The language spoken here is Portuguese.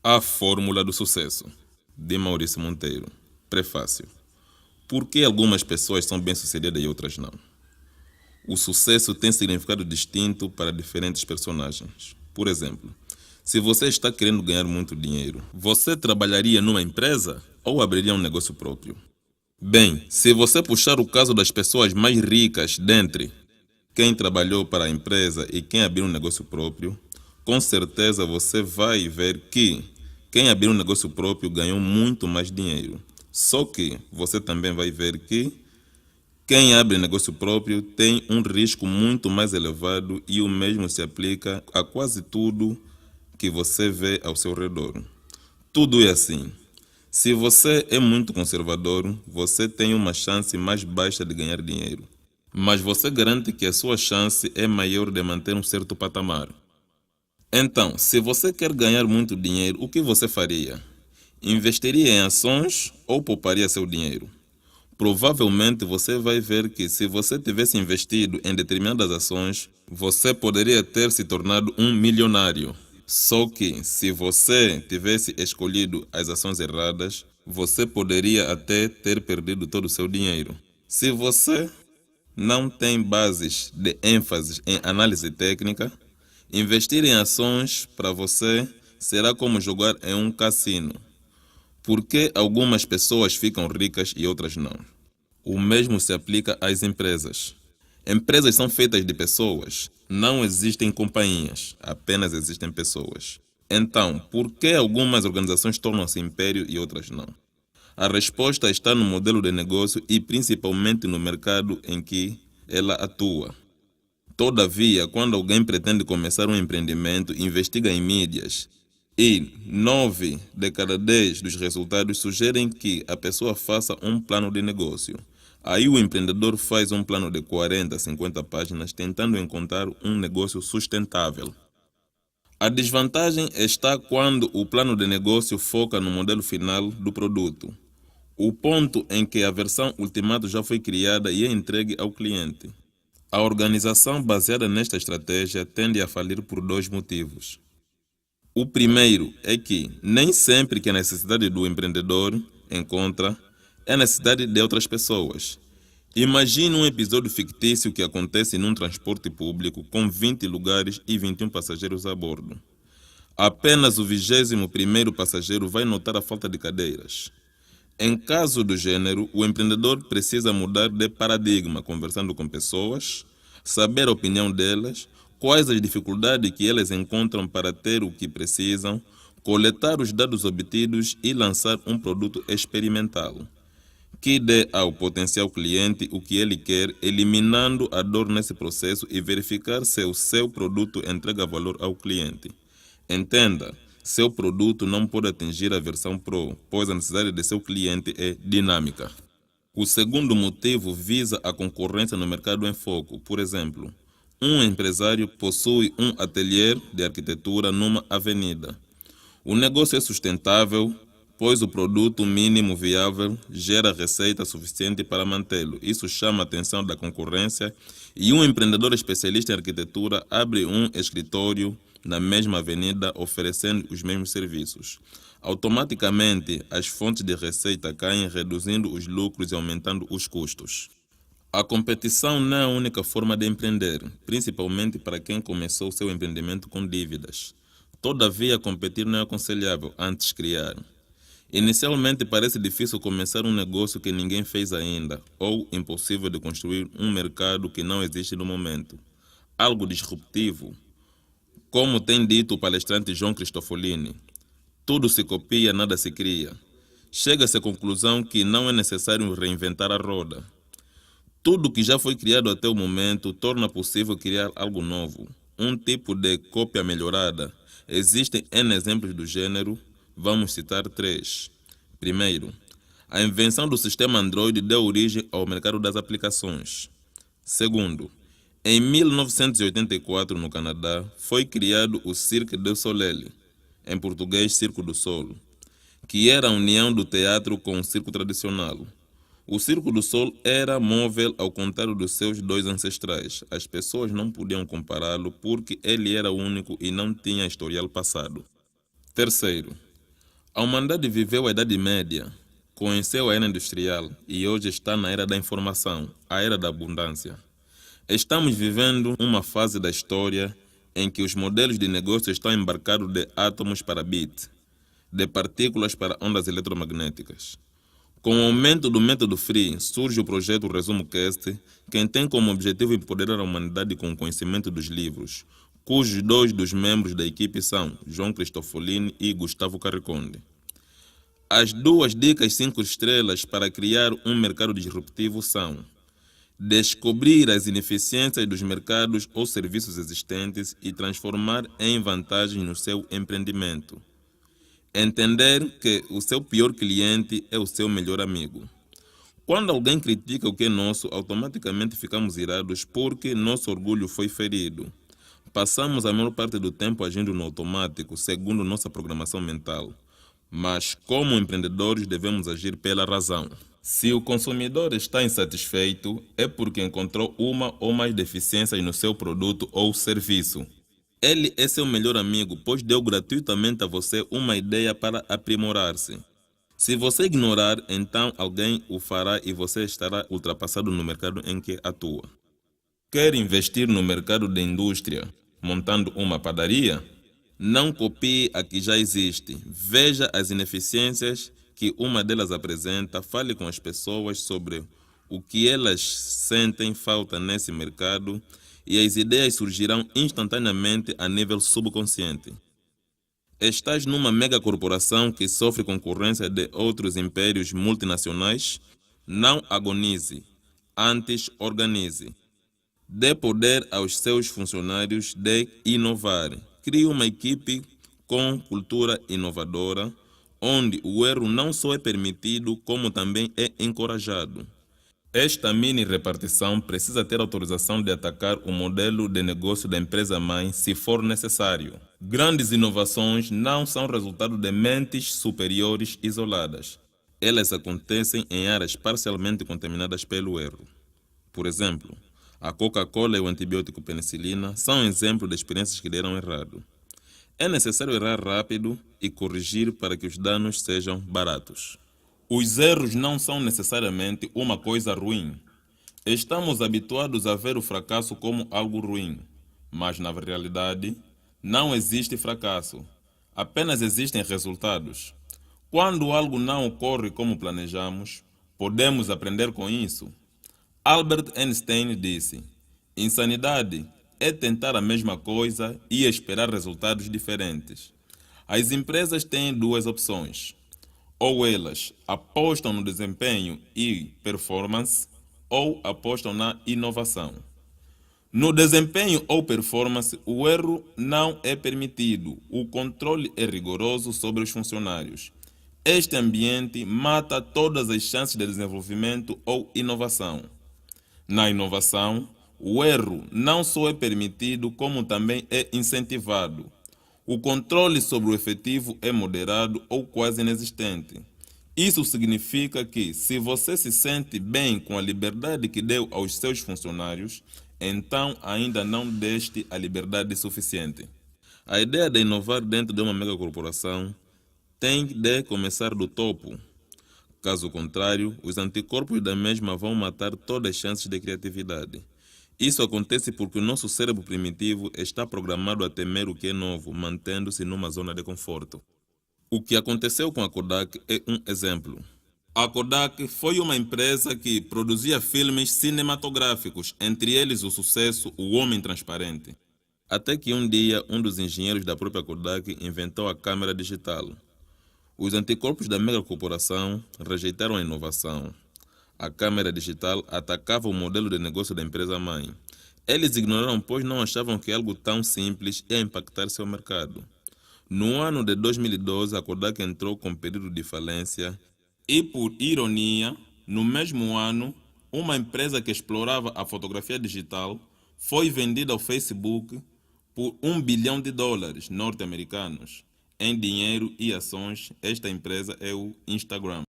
A Fórmula do Sucesso, de Maurício Monteiro. Prefácio. Por que algumas pessoas são bem-sucedidas e outras não? O sucesso tem significado distinto para diferentes personagens. Por exemplo, se você está querendo ganhar muito dinheiro, você trabalharia numa empresa ou abriria um negócio próprio? Bem, se você puxar o caso das pessoas mais ricas dentre quem trabalhou para a empresa e quem abriu um negócio próprio, com certeza você vai ver que quem abriu um negócio próprio ganhou muito mais dinheiro. Só que você também vai ver que quem abre negócio próprio tem um risco muito mais elevado e o mesmo se aplica a quase tudo que você vê ao seu redor. Tudo é assim. Se você é muito conservador, você tem uma chance mais baixa de ganhar dinheiro. Mas você garante que a sua chance é maior de manter um certo patamar. Então, se você quer ganhar muito dinheiro, o que você faria? Investiria em ações ou pouparia seu dinheiro? Provavelmente você vai ver que se você tivesse investido em determinadas ações, você poderia ter se tornado um milionário. Só que se você tivesse escolhido as ações erradas, você poderia até ter perdido todo o seu dinheiro. Se você não tem bases de ênfase em análise técnica, investir em ações para você será como jogar em um cassino. Por que algumas pessoas ficam ricas e outras não? O mesmo se aplica às empresas. Empresas são feitas de pessoas. Não existem companhias, apenas existem pessoas. Então, por que algumas organizações tornam-se império e outras não? A resposta está no modelo de negócio e principalmente no mercado em que ela atua. Todavia, quando alguém pretende começar um empreendimento, investiga em mídias e 9 de cada 10 dos resultados sugerem que a pessoa faça um plano de negócio. Aí o empreendedor faz um plano de 40, 50 páginas tentando encontrar um negócio sustentável. A desvantagem está quando o plano de negócio foca no modelo final do produto, o ponto em que a versão ultimata já foi criada e é entregue ao cliente. A organização baseada nesta estratégia tende a falir por 2 motivos. O primeiro é que nem sempre que a necessidade do empreendedor encontra é a necessidade de outras pessoas. Imagine um episódio fictício que acontece num transporte público com 20 lugares e 21 passageiros a bordo. Apenas o 21º passageiro vai notar a falta de cadeiras. Em caso do gênero, o empreendedor precisa mudar de paradigma, conversando com pessoas, saber a opinião delas, quais as dificuldades que elas encontram para ter o que precisam, coletar os dados obtidos e lançar um produto experimental, que dê ao potencial cliente o que ele quer, eliminando a dor nesse processo e verificar se o seu produto entrega valor ao cliente. Entenda, seu produto não pode atingir a versão Pro, pois a necessidade de seu cliente é dinâmica. O segundo motivo visa a concorrência no mercado em foco. Por exemplo, um empresário possui um ateliê de arquitetura numa avenida. O negócio é sustentável, pois o produto mínimo viável gera receita suficiente para mantê-lo. Isso chama a atenção da concorrência e um empreendedor especialista em arquitetura abre um escritório na mesma avenida oferecendo os mesmos serviços. Automaticamente, as fontes de receita caem, reduzindo os lucros e aumentando os custos. A competição não é a única forma de empreender, principalmente para quem começou seu empreendimento com dívidas. Todavia, competir não é aconselhável, antes criar. Inicialmente parece difícil começar um negócio que ninguém fez ainda, ou impossível de construir um mercado que não existe no momento. Algo disruptivo. Como tem dito o palestrante João Cristofolini, tudo se copia, nada se cria. Chega-se à conclusão que não é necessário reinventar a roda. Tudo que já foi criado até o momento torna possível criar algo novo, um tipo de cópia melhorada. Existem N exemplos do gênero, vamos citar 3. Primeiro, a invenção do sistema Android deu origem ao mercado das aplicações. Segundo, em 1984, no Canadá, foi criado o Cirque du Soleil, em português Circo do Sol, que era a união do teatro com o circo tradicional. O Circo do Sol era móvel ao contrário dos seus 2 ancestrais. As pessoas não podiam compará-lo porque ele era único e não tinha historial passado. Terceiro, A humanidade viveu a Idade Média, conheceu a era industrial e hoje está na era da informação, a era da abundância. Estamos vivendo uma fase da história em que os modelos de negócio estão embarcados de átomos para bits, de partículas para ondas eletromagnéticas. Com o aumento do método Free, surge o projeto Resumo Cast, que tem como objetivo empoderar a humanidade com o conhecimento dos livros, cujos 2 dos membros da equipe são João Cristofolini e Gustavo Carriconde. As 2 dicas 5 estrelas para criar um mercado disruptivo são: descobrir as ineficiências dos mercados ou serviços existentes e transformar em vantagens no seu empreendimento. Entender que o seu pior cliente é o seu melhor amigo. Quando alguém critica o que é nosso, automaticamente ficamos irados porque nosso orgulho foi ferido. Passamos a maior parte do tempo agindo no automático, segundo nossa programação mental. Mas, como empreendedores, devemos agir pela razão. Se o consumidor está insatisfeito, é porque encontrou uma ou mais deficiências no seu produto ou serviço. Ele é seu melhor amigo, pois deu gratuitamente a você uma ideia para aprimorar-se. Se você ignorar, então alguém o fará e você estará ultrapassado no mercado em que atua. Quer investir no mercado da indústria, montando uma padaria? Não copie a que já existe. Veja as ineficiências que uma delas apresenta, fale com as pessoas sobre o que elas sentem falta nesse mercado e as ideias surgirão instantaneamente a nível subconsciente. Estás numa mega corporação que sofre concorrência de outros impérios multinacionais? Não agonize, antes organize. Dê poder aos seus funcionários de inovar. Crie uma equipe com cultura inovadora, onde o erro não só é permitido, como também é encorajado. Esta mini repartição precisa ter autorização de atacar o modelo de negócio da empresa-mãe se for necessário. Grandes inovações não são resultado de mentes superiores isoladas. Elas acontecem em áreas parcialmente contaminadas pelo erro. Por exemplo, a Coca-Cola e o antibiótico penicilina são exemplos de experiências que deram errado. É necessário errar rápido e corrigir para que os danos sejam baratos. Os erros não são necessariamente uma coisa ruim. Estamos habituados a ver o fracasso como algo ruim, mas na realidade não existe fracasso, apenas existem resultados. Quando algo não ocorre como planejamos, podemos aprender com isso. Albert Einstein disse: insanidade é tentar a mesma coisa e esperar resultados diferentes. As empresas têm 2 opções. Ou elas apostam no desempenho e performance, ou apostam na inovação. No desempenho ou performance, o erro não é permitido. O controle é rigoroso sobre os funcionários. Este ambiente mata todas as chances de desenvolvimento ou inovação. Na inovação, o erro não só é permitido, como também é incentivado. O controle sobre o efetivo é moderado ou quase inexistente. Isso significa que, se você se sente bem com a liberdade que deu aos seus funcionários, então ainda não deste a liberdade suficiente. A ideia de inovar dentro de uma megacorporação tem de começar do topo. Caso contrário, os anticorpos da mesma vão matar todas as chances de criatividade. Isso acontece porque o nosso cérebro primitivo está programado a temer o que é novo, mantendo-se numa zona de conforto. O que aconteceu com a Kodak é um exemplo. A Kodak foi uma empresa que produzia filmes cinematográficos, entre eles o sucesso O Homem Transparente. Até que um dia, um dos engenheiros da própria Kodak inventou a câmera digital. Os anticorpos da megacorporação rejeitaram a inovação. A câmera digital atacava o modelo de negócio da empresa-mãe. Eles ignoraram, pois não achavam que algo tão simples ia impactar seu mercado. No ano de 2012, a Kodak entrou com pedido de falência e, por ironia, no mesmo ano, uma empresa que explorava a fotografia digital foi vendida ao Facebook por $1 bilhão norte-americanos. Em dinheiro e ações, esta empresa é o Instagram.